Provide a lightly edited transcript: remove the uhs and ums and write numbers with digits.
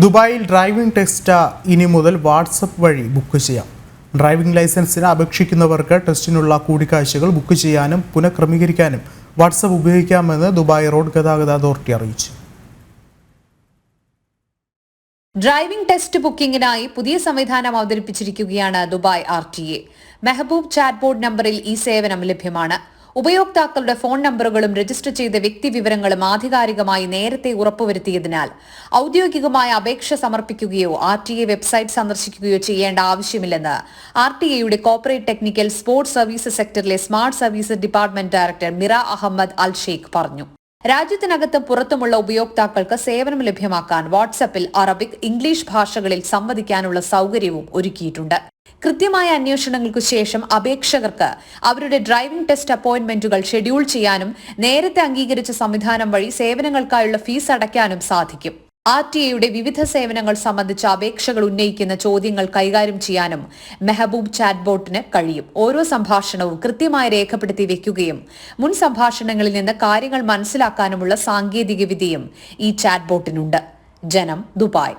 ദുബായിൽ driving test ഇനി മുതൽ വാട്സപ്പ് വഴി ബുക്ക് ചെയ്യാം. ഡ്രൈവിംഗ് ലൈസൻസിന് അപേക്ഷിക്കുന്നവർക്ക് ടെസ്റ്റിനുള്ള കൂടിക്കാഴ്ചകൾ ബുക്ക് ചെയ്യാനും പുനഃക്രമീകരിക്കാനും വാട്സപ്പ് ഉപയോഗിക്കാമെന്ന് ദുബായ് റോഡ് ഗതാഗത അതോറിറ്റി അറിയിച്ചു. ഡ്രൈവിംഗ് ടെസ്റ്റ് ബുക്കിംഗിനായി പുതിയ സംവിധാനം അവതരിപ്പിച്ചിരിക്കുകയാണ് ദുബായ് RTA. മെഹബൂബ് ചാറ്റ്ബോട്ട് നമ്പറിൽ ഈ സേവനം ലഭ്യമാണ്. ഉപയോക്താക്കളുടെ ഫോൺ നമ്പറുകളും രജിസ്റ്റർ ചെയ്ത വ്യക്തിവിവരങ്ങളും ആധികാരികമായി നേരത്തെ ഉറപ്പുവരുത്തിയതിനാൽ ഔദ്യോഗികമായ അപേക്ഷ സമർപ്പിക്കുകയോ RTA വെബ്സൈറ്റ് സന്ദർശിക്കുകയോ ചെയ്യേണ്ട ആവശ്യമില്ലെന്ന് RTAയുടെ കോർപ്പറേറ്റ് ടെക്നിക്കൽ സ്പോർട്സ് സർവീസസ് സെക്ടറിലെ smart services department director Mira Ahmed Al Sheikh പറഞ്ഞു. രാജ്യത്തിനകത്തും പുറത്തുമുള്ള ഉപയോക്താക്കൾക്ക് സേവനം ലഭ്യമാക്കാൻ വാട്സാപ്പിൽ അറബിക്, ഇംഗ്ലീഷ് ഭാഷകളിൽ സംവദിക്കാനുള്ള സൗകര്യവും ഒരുക്കിയിട്ടുണ്ട്. കൃത്യമായ അന്വേഷണങ്ങൾക്കു ശേഷം അപേക്ഷകർക്ക് അവരുടെ ഡ്രൈവിംഗ് ടെസ്റ്റ് അപ്പോയിന്റ്മെന്റുകൾ ഷെഡ്യൂൾ ചെയ്യാനും നേരത്തെ അംഗീകരിച്ച സംവിധാനം വഴി സേവനങ്ങൾക്കായുള്ള ഫീസ് അടയ്ക്കാനും സാധിക്കും. RTAയുടെ വിവിധ സേവനങ്ങൾ സംബന്ധിച്ച അപേക്ഷകൾ ഉന്നയിക്കുന്ന ചോദ്യങ്ങൾ കൈകാര്യം ചെയ്യാനും മെഹബൂബ് ചാറ്റ്ബോട്ടിന് കഴിയും. ഓരോ സംഭാഷണവും കൃത്യമായി രേഖപ്പെടുത്തി വെക്കുകയും മുൻ സംഭാഷണങ്ങളിൽ നിന്ന് കാര്യങ്ങൾ മനസ്സിലാക്കാനുമുള്ള സാങ്കേതിക വിദ്യയും ഈ ചാറ്റ്ബോട്ടിനുണ്ട്. ജനം, ദുബായ്.